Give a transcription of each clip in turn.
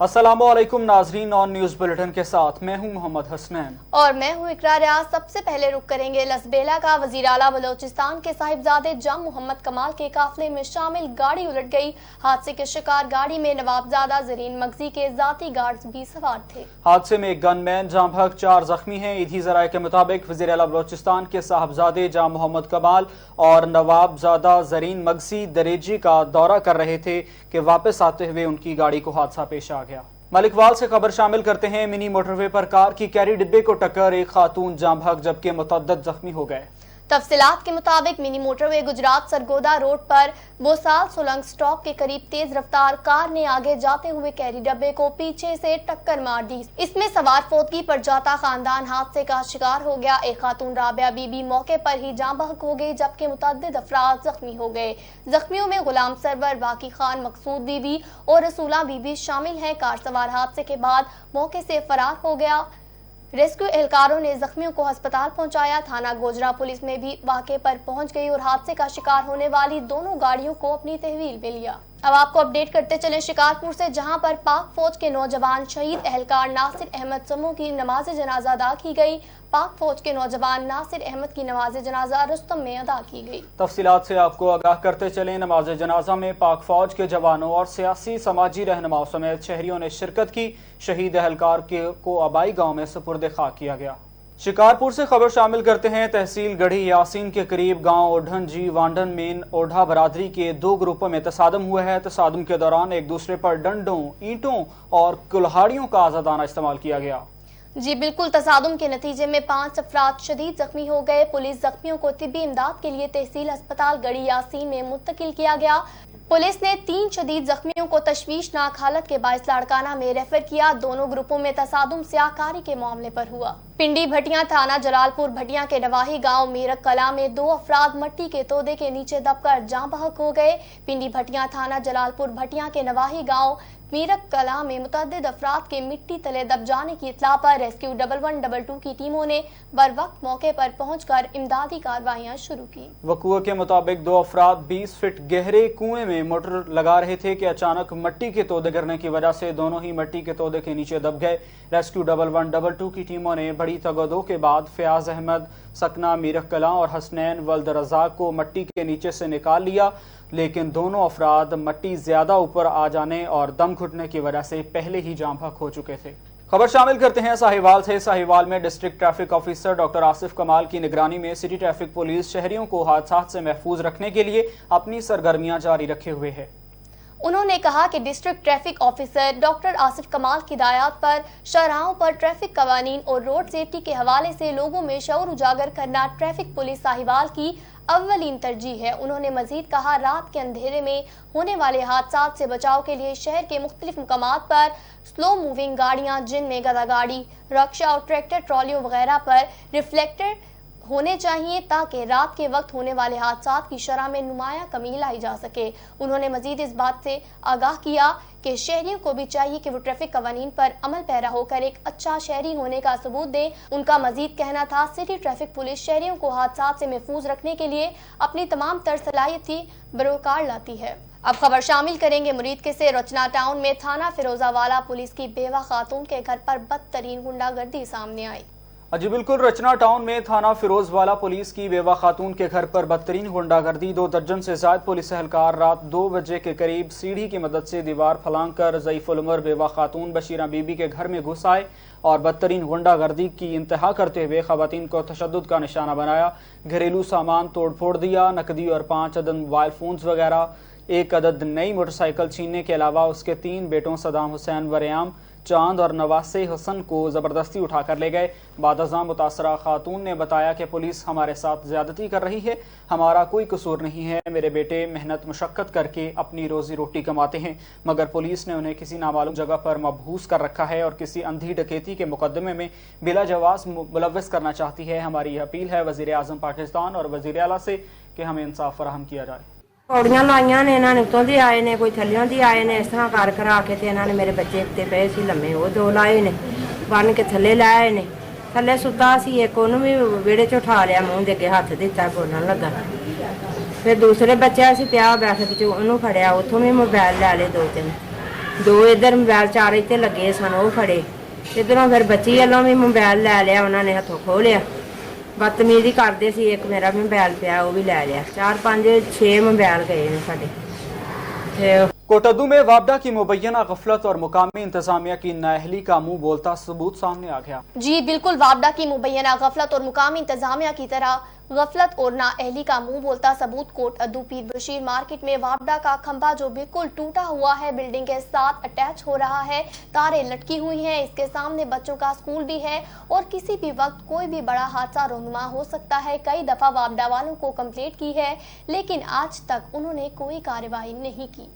अस्सलामुअलैकुम नाजरीन, on news bulletin के साथ मैं हूं मोहम्मद हसनैन और मैं हूं इकरा रियाज। सबसे पहले रुख करेंगे लसबेला का। वजीर आला बलोचिस्तान के साहिबजादे जाम मोहम्मद कमाल के काफिले में शामिल गाड़ी उलट गई। हादसे के शिकार गाड़ी में नवाबजादा जरीन मगजी के जाती गार्ड्स भी सवार थे। हादसे में एक गनमैन जाम भग 4 जख्मी हैं। ईदी जराये के मुताबिक वजीर आला बलोचिस्तान के साहिबजादे जाम मोहम्मद कमाल और नवाबजादा जरीन मगजी दरेजी का दौरा कर रहे थे कि वापस आते हुए उनकी गाड़ी को हादसा पेश आ गया। मलिकवाल से खबर शामिल करते हैं। मिनी मोटरवे पर कार की कैरी डिब्बे को टक्कर, एक खातून जाम भग जबकि मुतअद्दिद जख्मी हो गए। तफसीलात के मुताबिक mini motorway Gujarat Sargodha road पर बोसाल सोलंग स्टॉप के करीब तेज रफ्तार कार ने आगे जाते हुए कैरी डब्बे को पीछे से टक्कर मार दी। इसमें सवार फौतगी पर जाता खानदान हादसे का शिकार हो गया। एक खातून राबिया बीबी मौके पर ही जाँ बहक हो गई जबकि मुतअद्दिद अफराद जख्मी हो गए। जख्मियों में गुलाम सरवर, बाकी खान, मकसूद बीबी और रसूला बीबी शामिल हैं। कार सवार हादसे के बाद मौके से फरार हो गया। रेस्क्यू एहलकारों ने जख्मियों को अस्पताल पहुंचाया। थाना गोजरा पुलिस में भी वाक़े पर पहुंच गई और हादसे का शिकार होने वाली दोनों गाड़ियों को अपनी तहवील में लिया। अब आपको अपडेट करते चले शिकारपुर से, जहां पर पाक फौज के नौजवान शहीद एहलकार नासिर अहमद समूह की नमाज जनाजा अदा की गई। पाक फौज के नौजवान नासिर अहमद की नमाज जनाजा रुस्तम में अदा की गई। तफसीलात से आपको आगाह करते चले। नमाज जनाजा में पाक फौज के जवानों और सियासी समाजी रहनुमाओं समेत शहरियों ने शिरकत की। शहीद एहलकार को आबाई गाँव में सुपुर्द खाक किया गया। शिकारपुर से खबर शामिल करते हैं। तहसील गढ़ी यासीन के करीब गांव ओढ़न जी वांडन मेन ओढ़ा बरादरी के 2 ग्रुपों में तसादम हुआ है। तसादम के दौरान एक दूसरे पर डंडों, ईंटों और कुल्हाड़ियों का आजादाना इस्तेमाल किया गया। जी बिल्कुल, तसादुम के नतीजे में 5 अफराद शदीद जख्मी हो गए। पुलिस जख्मियों को तिब्बी इमदाद के लिए तहसील अस्पताल गढ़ी यासीन में मुंतकिल किया गया। पुलिस ने 3 शदीद जख्मियों को तशवीशनाक हालत के बायस लाड़काना में रेफर किया। दोनों ग्रुपों में तसादुम स्याहकारी के मामले पर हुआ। पिंडी भटिया थाना जलालपुर भटिया के नवाही गांव मीरक कला में 2 अफराद मट्टी के तोदे के नीचे दबकर जाँ बहक हो गए। पिंडी भटिया थाना जलालपुर भटिया के नवाही गांव मीरक कला में मुतअद्दिद अफराद के मिट्टी तले दब जाने की इत्तला पर रेस्क्यू 1112 की टीमों ने बर वक्त मौके पर पहुंचकर इमदादी कार्रवाइयां शुरू की। वक़ूअ के मुताबिक 2 अफराद 20 फीट गहरे कुएं में मोटर लगा रहे थे कि अचानक मट्टी के तोदे गिरने की वजह से दोनों ही मट्टी के तोदे के नीचे दब गए। रेस्क्यू 1112 की टीमों ने बड़ी तगदो के बाद फयाज अहमद, सकना मीरक कला और हसनैन वल्द रज़ाक को मट्टी के नीचे से निकाल लिया, लेकिन दोनों अफराद मट्टी ज्यादा ऊपर आ जाने और दम घुटने की वजह से पहले ही जाँ बहक हो चुके थे। खबर शामिल करते हैं साहिवाल से। साहिवाल में district traffic officer doctor Asif कमाल की निगरानी में सिटी ट्रैफिक पुलिस शहरियों को हादसात से महफूज रखने के लिए अपनी सरगर्मियां जारी रखे हुए है। उन्होंने कहा कि district traffic officer doctor Asif कमाल की हिदायत पर शहराहों पर ट्रैफिक कवानीन और रोड सेफ्टी के हवाले से लोगों में शऊर उजागर करना ट्रैफिक पुलिस साहिवाल की अव्वलीन तरजीह है। उन्होंने मजीद कहा, रात के अंधेरे में होने वाले हादसात से बचाव के लिए शहर के मुख्तलिफ मुकामात पर स्लो मूविंग गाड़ियां जिनमें गदा गाड़ी, रक्षा और ट्रैक्टर ट्रॉलियों वगैरह पर रिफ्लेक्टर होने चाहिए ताकि रात के वक्त होने वाले हादसात की शरह में नुमाया कमी लाई जा सके। उन्होंने मजीद इस बात से आगाह किया कि शहरियों को भी चाहिए कि वो ट्रैफिक कवानीन पर अमल पैरा होकर एक अच्छा शहरी होने का सबूत दें। उनका मजीद कहना था, सिटी ट्रैफिक पुलिस शहरियों को हादसात से महफूज रखने के लिए अपनी तमाम तर सलाहियती बरोकार लाती है। अब खबर शामिल करेंगे मुरीदके से। रचना टाउन में थाना फिरोजावाला पुलिस की बेवा खातून के घर पर बदतरीन गुंडागर्दी सामने आई। जी बिल्कुल, रचना टाउन में थाना फिरोजवाला पुलिस की बेवा खातून के घर पर बदतरीन गुंडागर्दी। 2 दर्जन से ज्यादा पुलिस एहलकार रात 2 बजे के करीब सीढ़ी की मदद से दीवार फलांग कर ज़ईफ़ुल उमर बेवा खातून बशीरा बीबी के घर में घुस आए और बदतरीन गुंडागर्दी की इंतहा करते हुए खवातीन को तशद्दुद का निशाना बनाया। घरेलू सामान तोड़ फोड़ दिया। नकदी और 5 अदद मोबाइल फोन्स वगैरह, 1 अदद नई मोटरसाइकिल छीनने के अलावा उसके 3 बेटों सदाम हुसैन, वरयाम, चांद और नवासे हसन को जबरदस्ती उठाकर ले गए। बादअज़ां मुतासरा खातून ने बताया कि पुलिस हमारे साथ ज्यादती कर रही है, हमारा कोई कसूर नहीं है। मेरे बेटे मेहनत मुशक्कत करके अपनी रोजी रोटी कमाते हैं, मगर पुलिस ने उन्हें किसी नामालूम जगह पर मबहूस कर रखा है और किसी अंधी डकैती के मुकदमे में बिला जवाज मुलव्वस करना चाहती है। हमारी अपील है वज़ीर आज़म पाकिस्तान और वज़ीर आला से कि हमें इंसाफ फराहम किया जाए। पौड़ियां लाइया ने, इन्होंने उतों दी आए ने, कोई थल्लियों दी आए ने। इस तरह कर करा के ते इन्होंने मेरे बच्चे उत्ते पे सी लम्मे, वो 2 लाए ने, बन के थल्ले लाए ने। थल्ले सुता सी, एक ओनू भी विहड़े च उठा लिया, मूँह दे के हथ दिता, बोलन लगा। फिर दूसरे बच्चे असीं पिया बैठक च, ओनू फड़िया, उतों भी मोबाइल लै ले 2-3। ਦੋ ਇਧਰ ਮੋਬਾਈਲ ਚਾਰ ਇੱਥੇ ਲੱਗੇ ਸਨ, ਉਹ ਫੜੇ। ਇਧਰੋਂ ਫਿਰ ਬੱਚੀ ਵੱਲੋਂ ਵੀ ਮੋਬਾਈਲ ਲੈ ਲਿਆ, ਉਹਨਾਂ ਨੇ ਹੱਥੋਂ ਖੋਹ ਲਿਆ। ਬਦਤਮੀਜ਼ੀ ਕਰਦੇ ਸੀ, ਇੱਕ ਮੇਰਾ ਵੀ ਮੋਬਾਈਲ ਪਿਆ ਉਹ ਵੀ ਲੈ ਲਿਆ। 4 5 6 ਮੋਬਾਈਲ ਗਏ ਨੇ ਸਾਡੇ। ਤੇ कोटद्दू में वापडा की मुबैना गफलत और मुकामी इंतजामिया की नाअहली का मुंह बोलता सबूत सामने आ गया। जी बिल्कुल, वापडा की मुबैना गफलत और मुकामी इंतजामिया की तरह गफलत और नाअहली का मुंह बोलता सबूत कोटद्दू पीर बशीर मार्केट में वापडा का खंभा जो बिल्कुल टूटा हुआ है, बिल्डिंग के साथ अटैच हो रहा है, तारें लटकी हुई हैं, इसके सामने बच्चों का स्कूल भी है और किसी भी वक्त कोई भी बड़ा हादसा रोनुमा हो सकता है। कई दफा वापडा वालों को कंप्लेंट की है, लेकिन आज तक उन्होंने कोई कार्रवाई नहीं की।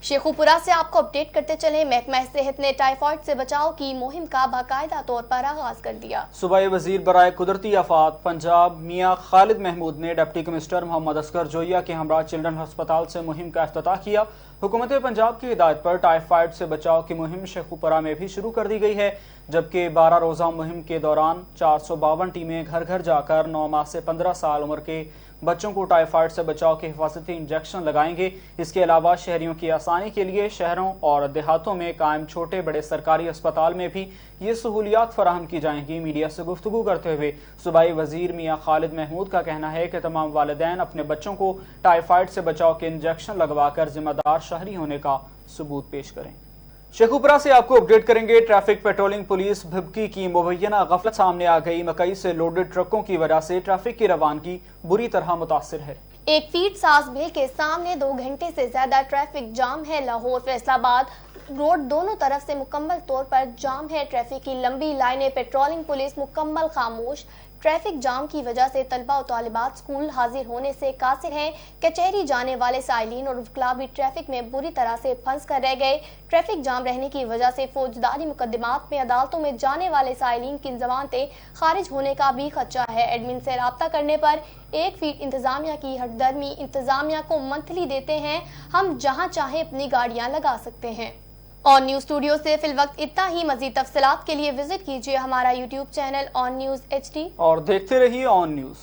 शेखुपुरा से आपको अपडेट करते चले, महकमा सेहत ने टाइफाइड से बचाव की मुहिम का बाकायदा तौर पर आगाज कर दिया। सूबाई वजीर बराए कुदरती आफात पंजाब मियाँ खालिद महमूद ने डिप्टी कमिश्नर मोहम्मद असगर जोइया के हमरा चिल्ड्रन अस्पताल से मुहिम का इफ्तिताह किया। हुकूमत पंजाब की हिदायत पर टाइफाइड से बचाव की मुहिम शेखुपुरा में भी शुरू कर दी गई है, जबकि 12 रोजा मुहिम के दौरान 452 टीमें घर घर जाकर 9 माह से 15 साल उम्र के बच्चों को टाइफाइड से बचाव के हिफाजती इंजेक्शन लगाएंगे। इसके अलावा शहरियों की आसानी के लिए शहरों और देहातों में कायम छोटे बड़े सरकारी अस्पताल में भी ये सहूलियात फराहम की जाएंगी। मीडिया से गुफ्तगू करते हुए सूबाई वजीर मियाँ खालिद महमूद का कहना है कि तमाम वालिदैन अपने बच्चों को टाइफाइड से बचाव के इंजेक्शन लगवाकर जिम्मेदार शहरी होने का सबूत पेश करें। शेखुपुरा से आपको अपडेट करेंगे। ट्रैफिक पेट्रोलिंग पुलिस भिबकी की मुबैना गफलत सामने आ गई। मकई से लोडेड ट्रकों की वजह से ट्रैफिक की रवानगी बुरी तरह मुतासिर है। एक फीट सास बिल के सामने 2 घंटे से ज्यादा ट्रैफिक जाम है। लाहौर फैसलाबाद रोड दोनों तरफ से मुकम्मल तौर पर जाम है। ट्रैफिक की लंबी लाइनें, पेट्रोलिंग पुलिस मुकम्मल खामोश। ट्रैफिक जाम की वजह से तलबा और तालिबात स्कूल हाजिर होने से कासिर हैं। कचहरी जाने वाले साइलिन और वकला भी ट्रैफिक में बुरी तरह से फंस कर रह गए। ट्रैफिक जाम रहने की वजह से फौजदारी मुकदमात में अदालतों में जाने वाले साइलिन की जमानतें खारिज होने का भी खदशा है। एडमिन से राब्ता करने पर 1 फीट इंतजामिया की हटदर्मी इंतजामिया को मंथली देते हैं, हम जहां चाहे अपनी गाड़ियां लगा सकते हैं। ऑन न्यूज स्टूडियो से फिल वक्त इतना ही। मजीद तफसीलात के लिए विजिट कीजिए हमारा YouTube channel on news HD और देखते रहिए ऑन न्यूज।